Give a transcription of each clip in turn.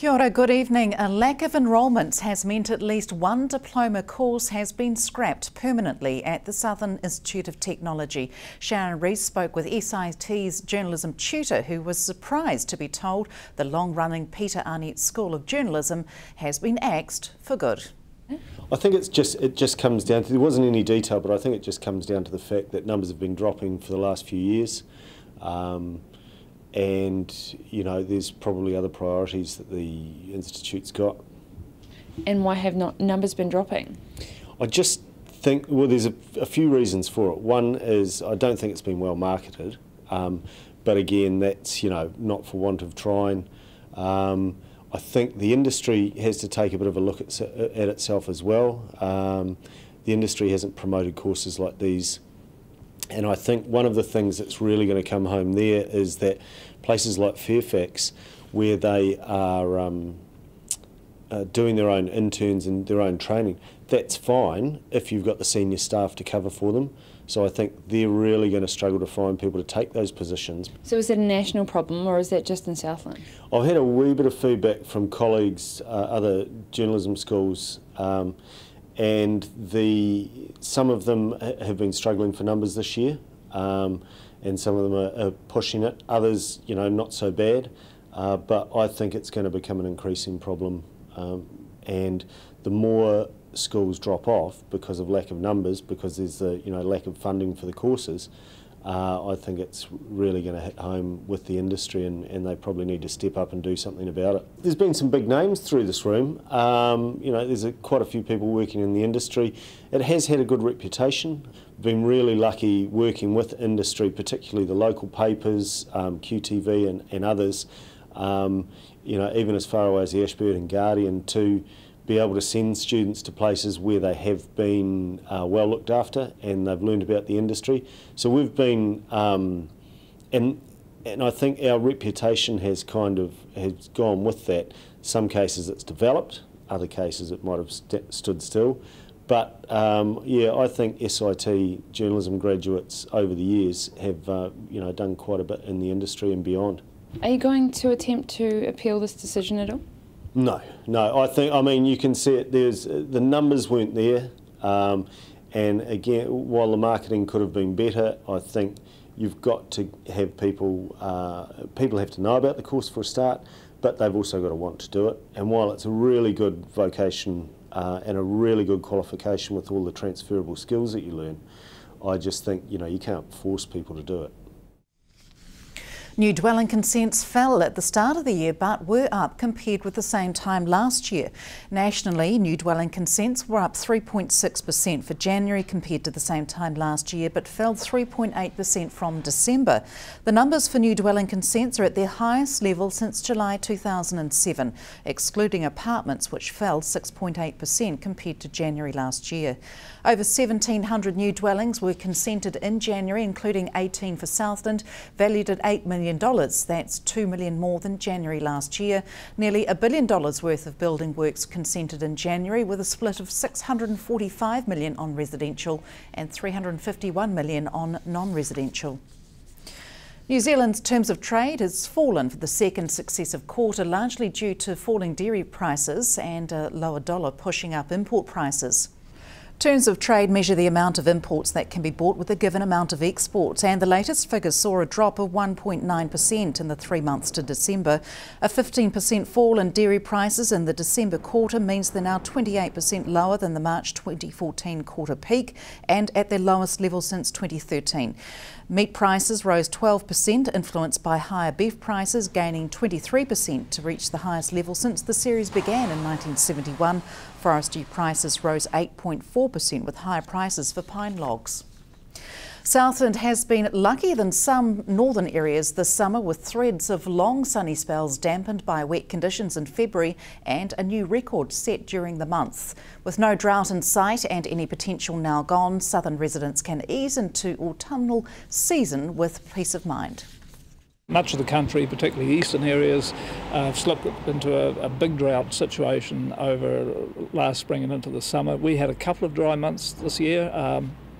Kia ora, good evening. A lack of enrolments has meant at least one diploma course has been scrapped permanently at the Southland Institute of Technology. Sharon Rees spoke with SIT's journalism tutor, who was surprised to be told the long-running Peter Arnett School of Journalism has been axed for good. I think it just comes down to, there wasn't any detail, but I think it just comes down to the fact that numbers have been dropping for the last few years. And, you know, there's probably other priorities that the Institute's got. And why have numbers been dropping? I just think, well, there's a few reasons for it. One is I don't think it's been well marketed, but again, that's, you know, not for want of trying. I think the industry has to take a bit of a look at itself as well. The industry hasn't promoted courses like these. And I think one of the things that's really going to come home there is that places like Fairfax, where they are doing their own interns and their own training, that's fine if you've got the senior staff to cover for them. So I think they're really going to struggle to find people to take those positions. So is it a national problem, or is that just in Southland? I've had a wee bit of feedback from colleagues, other journalism schools, and some of them have been struggling for numbers this year, and some of them are pushing it. Others, you know, not so bad, but I think it's going to become an increasing problem, and the more schools drop off because of lack of numbers, because there's the lack of funding for the courses, I think it's really going to hit home with the industry, and they probably need to step up and do something about it. There's been some big names through this room. There's quite a few people working in the industry. It has had a good reputation. Been really lucky working with industry, particularly the local papers, QTV and others, even as far away as the Ashburn and Guardian, to be able to send students to places where they have been well looked after and they've learned about the industry. So we've been, and I think our reputation has has gone with that. Some cases it's developed, other cases it might have stood still. But yeah, I think SIT journalism graduates over the years have done quite a bit in the industry and beyond. Are you going to attempt to appeal this decision at all? No. I mean, you can see it. The numbers weren't there, and again, while the marketing could have been better, I think you've got to have people. People have to know about the course for a start, but they've also got to want to do it. And while it's a really good vocation and a really good qualification with all the transferable skills that you learn, I just think you can't force people to do it. New dwelling consents fell at the start of the year but were up compared with the same time last year. Nationally, new dwelling consents were up 3.6% for January compared to the same time last year, but fell 3.8% from December. The numbers for new dwelling consents are at their highest level since July 2007, excluding apartments, which fell 6.8% compared to January last year. Over 1,700 new dwellings were consented in January, including 18 for Southland, valued at $8 million. That's $2 million more than January last year. Nearly $1 billion worth of building works consented in January, with a split of $645 million on residential and $351 million on non-residential. New Zealand's terms of trade has fallen for the second successive quarter, largely due to falling dairy prices and a lower dollar pushing up import prices. Terms of trade measure the amount of imports that can be bought with a given amount of exports, and the latest figures saw a drop of 1.9% in the 3 months to December. A 15% fall in dairy prices in the December quarter means they're now 28% lower than the March 2014 quarter peak and at their lowest level since 2013. Meat prices rose 12%, influenced by higher beef prices, gaining 23% to reach the highest level since the series began in 1971. Forestry prices rose 8.4%, with higher prices for pine logs. Southland has been luckier than some northern areas this summer, with threads of long sunny spells dampened by wet conditions in February and a new record set during the month. With no drought in sight and any potential now gone, southern residents can ease into autumnal season with peace of mind. Much of the country, particularly eastern areas, have slipped into a big drought situation over last spring and into the summer. We had a couple of dry months this year,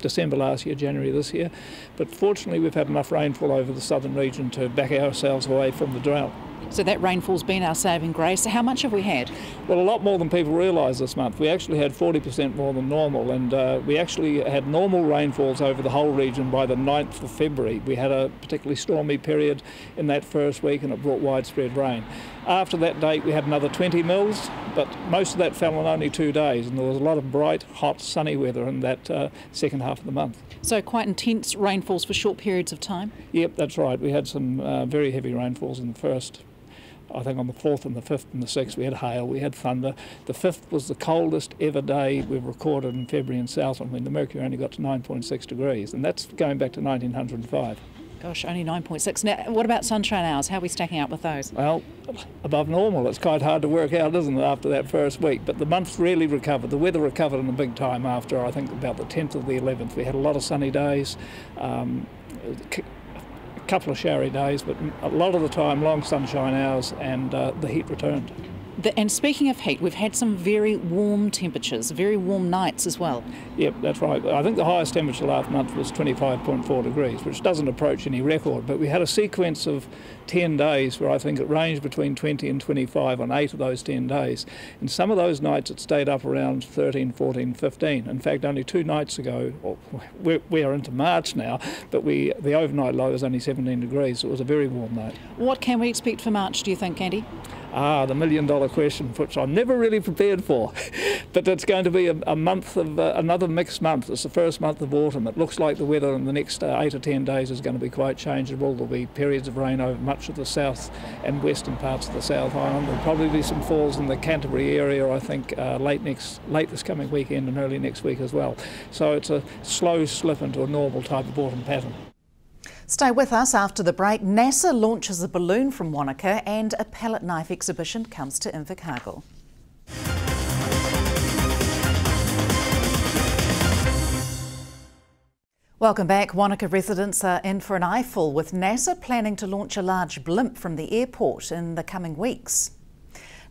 December last year, January this year, but fortunately we've had enough rainfall over the southern region to back ourselves away from the drought. So that rainfall's been our saving grace. How much have we had? Well, a lot more than people realise this month. We actually had 40% more than normal, and we actually had normal rainfalls over the whole region by the 9th of February. We had a particularly stormy period in that first week, and it brought widespread rain. After that date, we had another 20 mils, but most of that fell in only 2 days, and there was a lot of bright, hot, sunny weather in that second half of the month. So quite intense rainfalls for short periods of time? Yep, that's right. We had some very heavy rainfalls in the first. I think on the 4th and the 5th and the 6th we had hail, we had thunder. The 5th was the coldest ever day we've recorded in February in Southland, when the mercury only got to 9.6 degrees, and that's going back to 1905. Gosh, only 9.6. Now, what about sunshine hours? How are we stacking up with those? Well, above normal. It's quite hard to work out, isn't it, after that first week? But the month really recovered. The weather recovered in a big time after, I think, about the 10th or the 11th. We had a lot of sunny days. Couple of showery days, but a lot of the time long sunshine hours, and the heat returned. And speaking of heat, we've had some very warm temperatures, very warm nights as well. Yep, that's right. I think the highest temperature last month was 25.4 degrees, which doesn't approach any record, but we had a sequence of 10 days where I think it ranged between 20 and 25 on 8 of those 10 days. And some of those nights it stayed up around 13, 14, 15. In fact, only 2 nights ago, we are into March now, but the overnight low was only 17 degrees, so it was a very warm night. What can we expect for March, do you think, Andy? The million-dollar question, which I'm never really prepared for. But it's going to be a month of another mixed month. It's the first month of autumn. It looks like the weather in the next 8 or 10 days is going to be quite changeable. There'll be periods of rain over much of the south and western parts of the South Island. There'll probably be some falls in the Canterbury area, I think, late this coming weekend and early next week as well. So it's a slow slip into a normal type of autumn pattern. Stay with us after the break. NASA launches a balloon from Wanaka and a palette knife exhibition comes to Invercargill. Welcome back. Wanaka residents are in for an eyeful, with NASA planning to launch a large blimp from the airport in the coming weeks.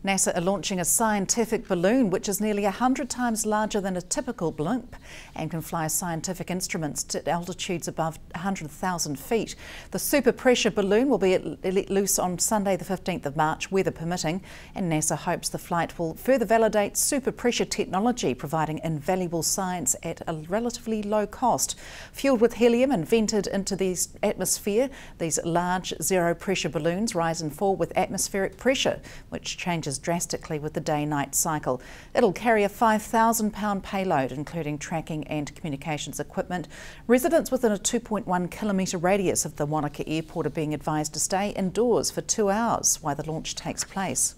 NASA are launching a scientific balloon which is nearly 100 times larger than a typical blimp and can fly scientific instruments to altitudes above 100,000 feet. The super pressure balloon will be let loose on Sunday the 15th of March, weather permitting, and NASA hopes the flight will further validate super pressure technology, providing invaluable science at a relatively low cost. Fueled with helium and vented into the atmosphere, these large zero pressure balloons rise and fall with atmospheric pressure, which changes drastically with the day-night cycle. It'll carry a 5,000-pound payload, including tracking and communications equipment. Residents within a 2.1 kilometre radius of the Wanaka Airport are being advised to stay indoors for 2 hours while the launch takes place.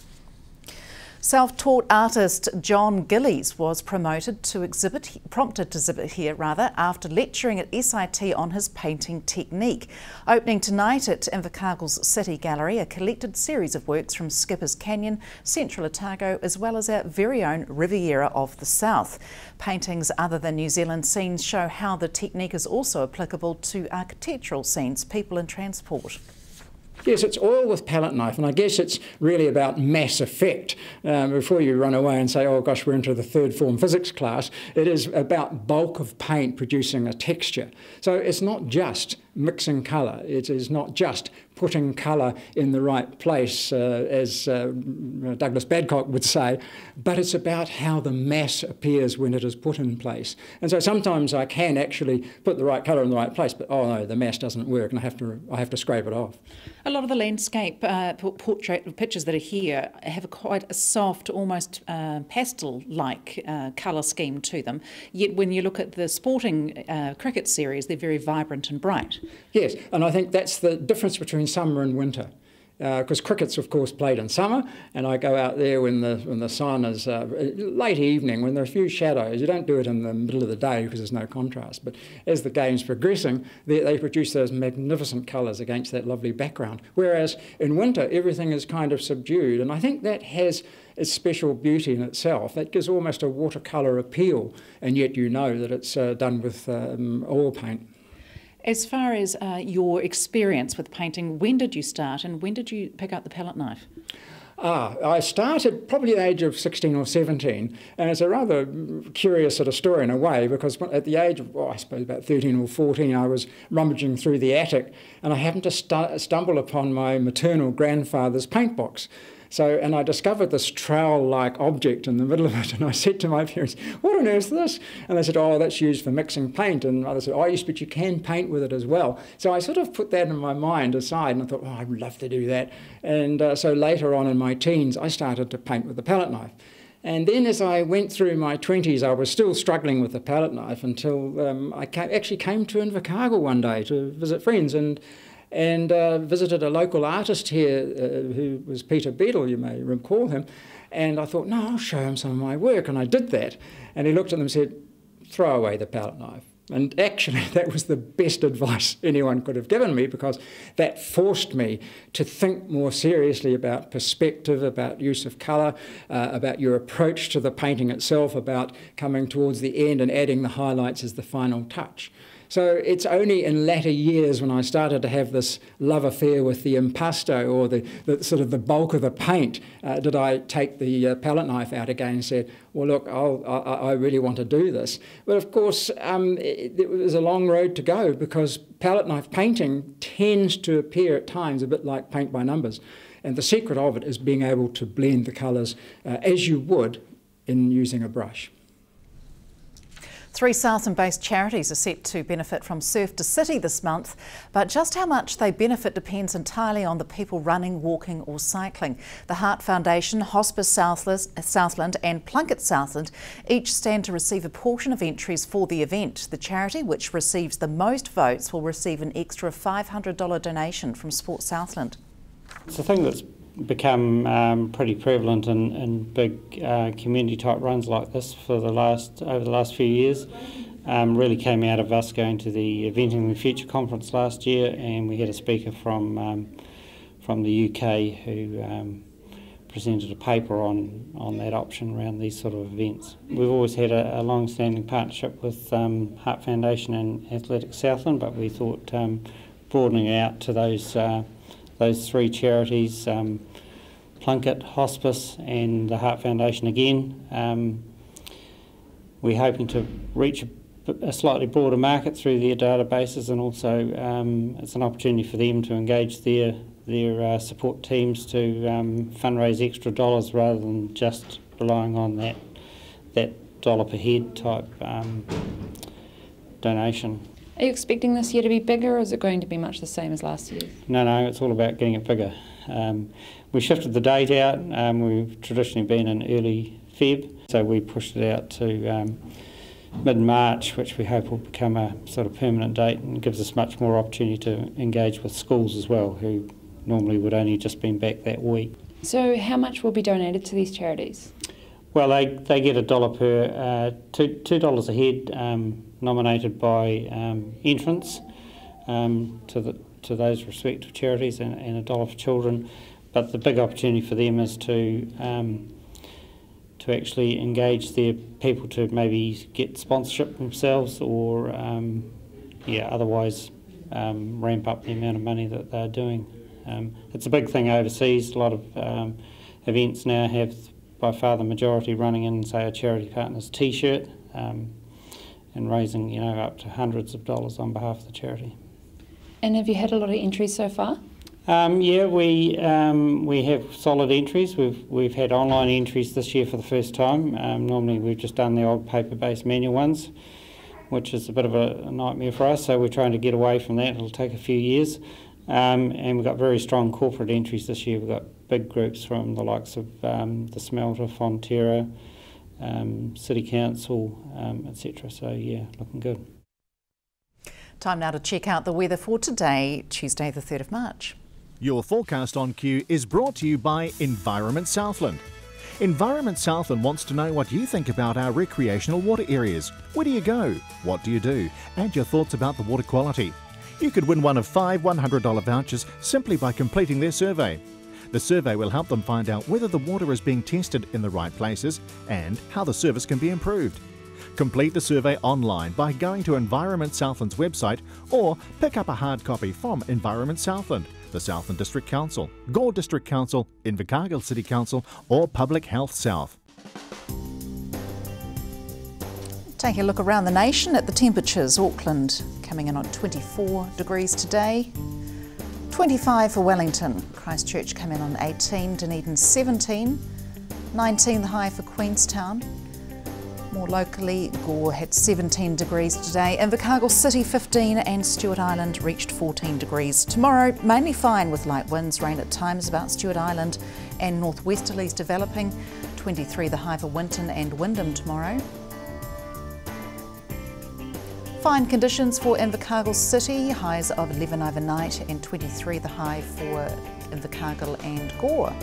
Self-taught artist John Gillies was prompted to exhibit here after lecturing at SIT on his painting technique. Opening tonight at Invercargill's City Gallery, a collected series of works from Skipper's Canyon, Central Otago, as well as our very own Riviera of the South. Paintings other than New Zealand scenes show how the technique is also applicable to architectural scenes, people and transport. Yes, it's oil with palette knife, and I guess it's really about mass effect. Before you run away and say, oh gosh, we're into the third form physics class, it is about bulk of paint producing a texture. So it's not just mixing colour, it is not just putting colour in the right place, as Douglas Badcock would say, but it's about how the mass appears when it is put in place. And so sometimes I can actually put the right colour in the right place, but oh no, the mass doesn't work, and I have to scrape it off. A lot of the landscape portrait pictures that are here have quite a soft, almost pastel-like colour scheme to them. Yet when you look at the sporting cricket series, they're very vibrant and bright. Yes, and I think that's the difference between summer and winter. Because cricket's of course played in summer, and I go out there when the sun is late evening, when there are a few shadows. You don't do it in the middle of the day because there's no contrast, but as the game's progressing, they produce those magnificent colours against that lovely background. Whereas in winter, everything is kind of subdued, and I think that has its special beauty in itself. That gives almost a watercolour appeal, and yet you know that it's done with oil paint. As far as your experience with painting, when did you start and when did you pick up the palette knife? I started probably at the age of 16 or 17, and it's a rather curious sort of story in a way, because at the age of, I suppose about 13 or 14, I was rummaging through the attic, and I happened to stumble upon my maternal grandfather's paint box. And I discovered this trowel-like object in the middle of it, and I said to my parents, "What on earth is this?" And they said, "Oh, that's used for mixing paint." And I said, "Oh, yes, but you can paint with it as well." So I sort of put that in my mind aside, and I thought, "Oh, I'd love to do that." And so later on in my teens, I started to paint with the palette knife. And then as I went through my 20s, I was still struggling with the palette knife until I actually came to Invercargill one day to visit friends, and visited a local artist here who was Peter Beadle, you may recall him, and I thought, no, I'll show him some of my work, and I did that. And he looked at them and said, "Throw away the palette knife." And actually that was the best advice anyone could have given me, because that forced me to think more seriously about perspective, about use of colour, about your approach to the painting itself, about coming towards the end and adding the highlights as the final touch. So it's only in latter years when I started to have this love affair with the impasto, or the sort of the bulk of the paint, did I take the palette knife out again and said, well, look, I really want to do this. But of course, it was a long road to go, because palette knife painting tends to appear at times a bit like paint by numbers. And the secret of it is being able to blend the colours as you would in using a brush. 3 Southland-based charities are set to benefit from Surf to City this month, but just how much they benefit depends entirely on the people running, walking or cycling. The Heart Foundation, Hospice Southland and Plunket Southland each stand to receive a portion of entries for the event. The charity, which receives the most votes, will receive an extra $500 donation from Sport Southland. It's a thing that's become pretty prevalent in big community type runs like this over the last few years. Really came out of us going to the Eventing the Future conference last year, and we had a speaker from the UK who presented a paper on that option around these sort of events. We've always had a long-standing partnership with Heart Foundation and Athletics Southland, but we thought broadening out to those 3 charities, Plunket, Hospice and the Heart Foundation again. We're hoping to reach a slightly broader market through their databases, and also it's an opportunity for them to engage their support teams to fundraise extra dollars rather than just relying on that dollar per head type donation. Are you expecting this year to be bigger, or is it going to be much the same as last year? No, it's all about getting it bigger. We shifted the date out. We've traditionally been in early Feb, so we pushed it out to mid-March, which we hope will become a sort of permanent date and gives us much more opportunity to engage with schools as well, who normally would only just been back that week. So how much will be donated to these charities? Well, they get $1 per, $2 a head, nominated by entrants to those respective charities, and $1 for children. But the big opportunity for them is to actually engage their people to maybe get sponsorship themselves, or otherwise ramp up the amount of money that they're doing. It's a big thing overseas. A lot of events now have by far the majority running in, say, a charity partner's T-shirt, and raising, up to hundreds of dollars on behalf of the charity. And have you had a lot of entries so far? Yeah, we have solid entries. We've had online entries this year for the first time. Normally we've just done the old paper-based manual ones, which is a bit of a nightmare for us, so we're trying to get away from that. It'll take a few years. And we've got very strong corporate entries this year. We've got big groups from the likes of the Smelter, Fonterra, City Council, etc. So yeah, looking good. Time now to check out the weather for today, Tuesday the 3rd of March. Your forecast on Q is brought to you by Environment Southland. Environment Southland wants to know what you think about our recreational water areas. Where do you go? What do you do? Add your thoughts about the water quality. You could win one of 5 $100 vouchers simply by completing their survey. The survey will help them find out whether the water is being tested in the right places and how the service can be improved. Complete the survey online by going to Environment Southland's website, or pick up a hard copy from Environment Southland. the Southland District Council, Gore District Council, Invercargill City Council or Public Health South. Taking a look around the nation at the temperatures. Auckland coming in on 24 degrees today, 25 for Wellington, Christchurch come in on 18, Dunedin 17, 19 the high for Queenstown. More locally, Gore had 17 degrees today, Invercargill City 15 and Stewart Island reached 14 degrees. Tomorrow, mainly fine with light winds, rain at times about Stewart Island and northwesterlies developing, 23 the high for Winton and Wyndham tomorrow. Fine conditions for Invercargill City, highs of 11 overnight and 23 the high for Invercargill and Gore.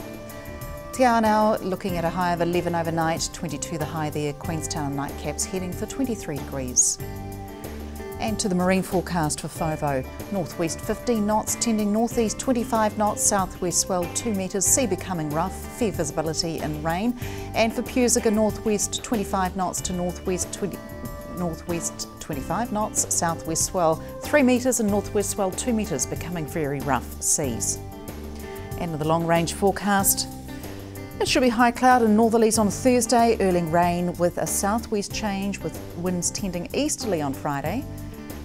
Te Ao now looking at a high of 11 overnight, 22 the high there, Queenstown nightcaps heading for 23 degrees. And to the marine forecast for Fovo, northwest 15 knots, tending northeast 25 knots, southwest swell 2 metres, sea becoming rough, fair visibility and rain. And for Pusica, northwest 25 knots to northwest 25 knots, southwest swell 3 metres and northwest swell 2 metres, becoming very rough seas. And with the long range forecast, it should be high cloud and northerlies on Thursday, early rain with a southwest change with winds tending easterly on Friday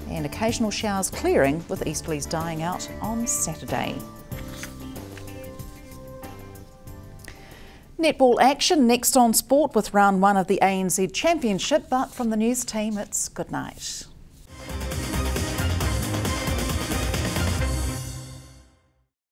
and occasional showers clearing with easterlies dying out on Saturday. Netball action next on Sport with round 1 of the ANZ Championship, but from the news team it's good night.